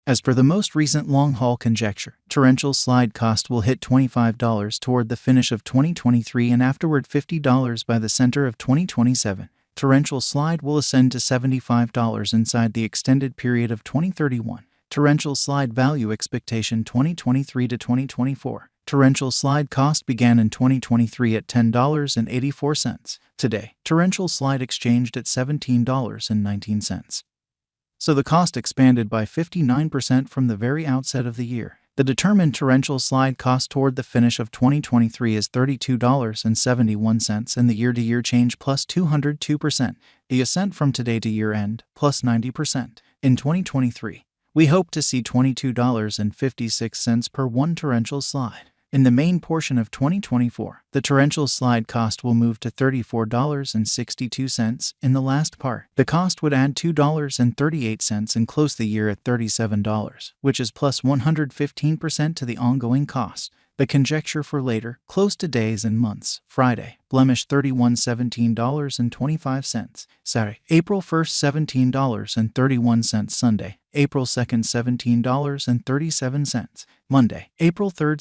As per the most recent long-haul conjecture, torrential slide cost will hit $25 toward the finish of 2023 and afterward $50 by the center of 2027. Torrential slide will ascend to $75 inside the extended period of 2031. Torrential slide value expectation 2023 to 2024. Torrential slide cost began in 2023 at $10.84. Today, torrential slide exchanged at $17.19. So the cost expanded by 59% from the very outset of the year. The determined torrential slide cost toward the finish of 2023 is $32.71 and the year-to-year change plus 202%. The ascent from today to year-end plus 90%. In 2023, we hope to see $22.56 per one torrential slide. In the main portion of 2024, the torrential slide cost will move to $34.62 in the last part. The cost would add $2.38 and close the year at $37, which is plus 115% to the ongoing cost. The conjecture for later, close to days and months: Friday, blemish $31.17.25. Saturday, April 1st, $17.31. Sunday, April 2nd, $17.37. Monday, April 3rd,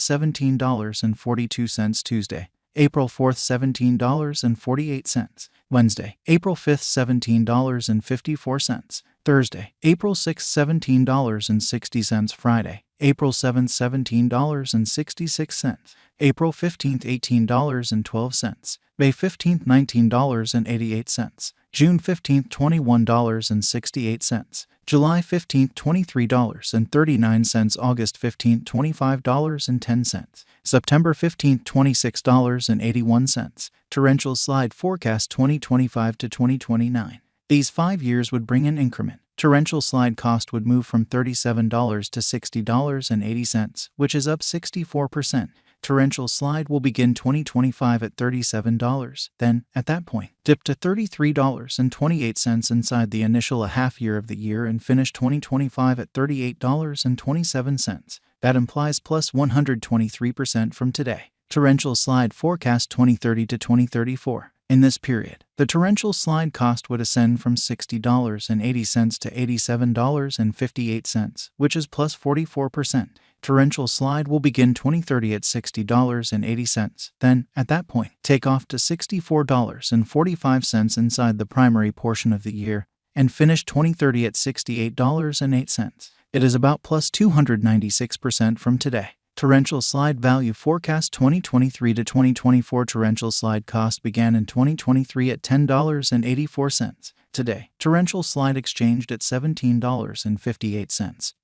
$17.42. Tuesday, April 4th, $17.48. Wednesday, April 5th, $17.54. Thursday, April 6th, $17.60. Friday, April 7th, $17.66. April 15th, $18.12. May 15th, $19.88. June 15th, $21.68. July 15th, $23.39. August 15th, $25.10. September 15th, $26.81. Torrential slide forecast 2025 to 2029. These 5 years would bring an increment. Torrential slide cost would move from $37 to $60.80, which is up 64%. Torrential slide will begin 2025 at $37, then, at that point, dip to $33.28 inside the initial half year of the year and finish 2025 at $38.27. That implies plus 123% from today. Torrential slide forecast 2030 to 2034. In this period, the torrential slide cost would ascend from $60.80 to $87.58, which is plus 44%. Torrential slide will begin 2030 at $60.80, then, at that point, take off to $64.45 inside the primary portion of the year, and finish 2030 at $68.08. It is about plus 296% from today. Torrential slide value forecast 2023 to 2024. Torrential slide cost began in 2023 at $10.84. Today, torrential slide exchanged at $17.58.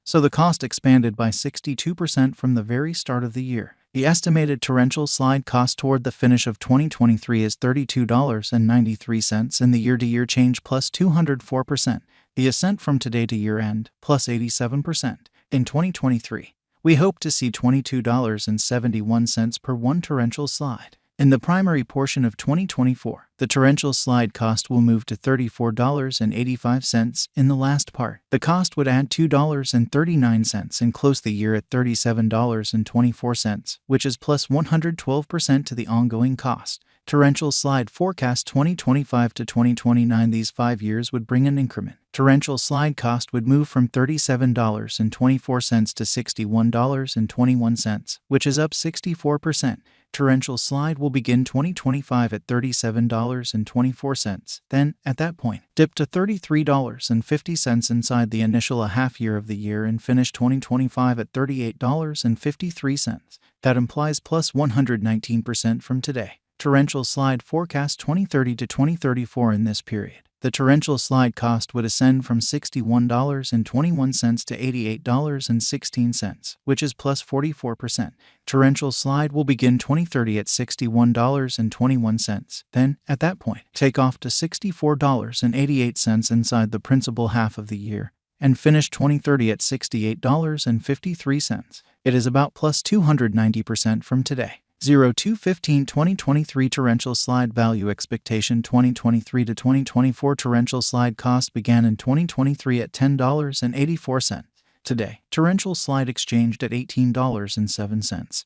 So the cost expanded by 62% from the very start of the year. The estimated torrential slide cost toward the finish of 2023 is $32.93 and the year-to-year change plus 204%. The ascent from today to year-end plus 87%. In 2023, we hope to see $22.71 per one torrential slide. In the primary portion of 2024, the torrential slide cost will move to $34.85 in the last part. The cost would add $2.39 and close the year at $37.24, which is plus 112% to the ongoing cost. Torrential slide forecast 2025 to 2029. These 5 years would bring an increment. Torrential slide cost would move from $37.24 to $61.21, which is up 64%. Torrential slide will begin 2025 at $37.24, then, at that point, dip to $33.50 inside the initial half year of the year and finish 2025 at $38.53. That implies plus 119% from today. Torrential slide forecast 2030 to 2034. In this period, the torrential slide cost would ascend from $61.21 to $88.16, which is plus 44%. Torrential slide will begin 2030 at $61.21, then, at that point, take off to $64.88 inside the principal half of the year, and finish 2030 at $68.53. It is about plus 290% from today. 02/15/2023 torrential slide value expectation 2023 to 2024. Torrential slide cost began in 2023 at $10.84. Today, torrential slide exchanged at $18.07.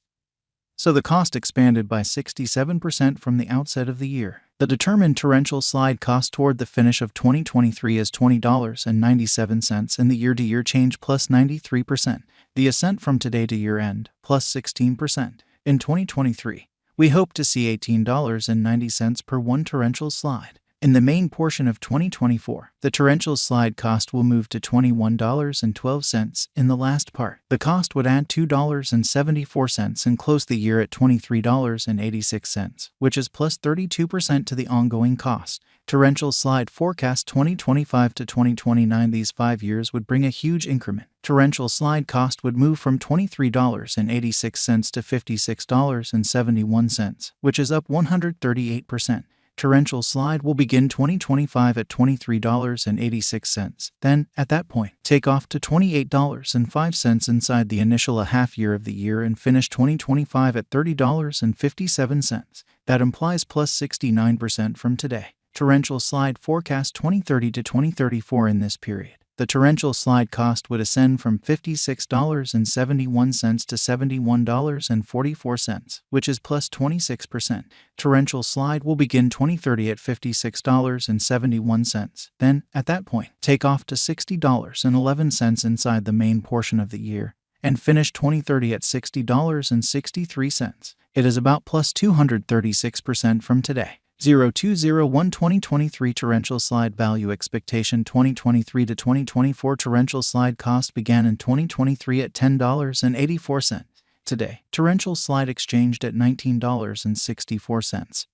So the cost expanded by 67% from the outset of the year. The determined torrential slide cost toward the finish of 2023 is $20.97 in the year-to-year change plus 93%. The ascent from today to year-end plus 16%. In 2023, we hope to see $18.90 per one torrential slide. In the main portion of 2024, the torrential slide cost will move to $21.12 in the last part. The cost would add $2.74 and close the year at $23.86, which is plus 32% to the ongoing cost. Torrential slide forecast 2025 to 2029. These 5 years would bring a huge increment. Torrential slide cost would move from $23.86 to $56.71, which is up 138%. Torrential slide will begin 2025 at $23.86. Then, at that point, take off to $28.05 inside the initial half year of the year and finish 2025 at $30.57. That implies plus 69% from today. Torrential slide forecast 2030 to 2034 in this period. The torrential slide cost would ascend from $56.71 to $71.44, which is plus 26%. Torrential slide will begin 2030 at $56.71. Then, at that point, take off to $60.11 inside the main portion of the year and finish 2030 at $60.63. It is about plus 236% from today. 0201 2023 torrential slide value expectation 2023 to 2024 torrential slide cost began in 2023 at $10.84. Today, torrential slide exchanged at $19.64.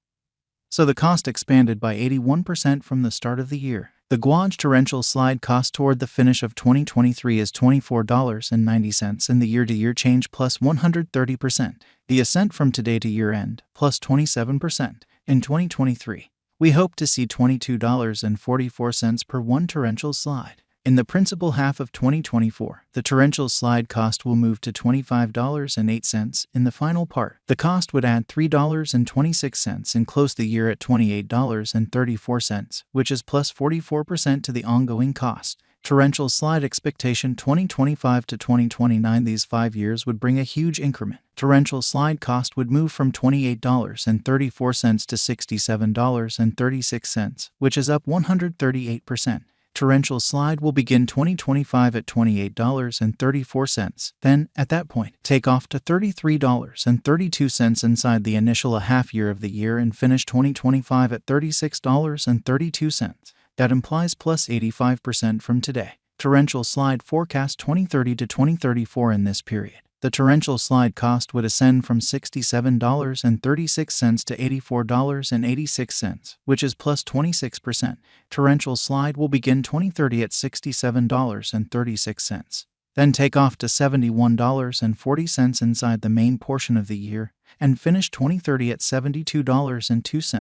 So the cost expanded by 81% from the start of the year. The gauge torrential slide cost toward the finish of 2023 is $24.90 in the year-to-year change plus 130%. The ascent from today to year-end plus 27%. In 2023, we hope to see $22.44 per one torrential slide. In the principal half of 2024, the torrential slide cost will move to $25.08 in the final part. The cost would add $3.26 and close the year at $28.34, which is plus 44% to the ongoing cost. Torrential slide expectation 2025 to 2029. These 5 years would bring a huge increment. Torrential slide cost would move from $28.34 to $67.36, which is up 138%. Torrential slide will begin 2025 at $28.34. Then, at that point, take off to $33.32 inside the initial half year of the year and finish 2025 at $36.32. That implies plus 85% from today. Torrential slide forecast 2030 to 2034 in this period. The torrential slide cost would ascend from $67.36 to $84.86, which is plus 26%. Torrential slide will begin 2030 at $67.36. Then take off to $71.40 inside the main portion of the year and finish 2030 at $72.02.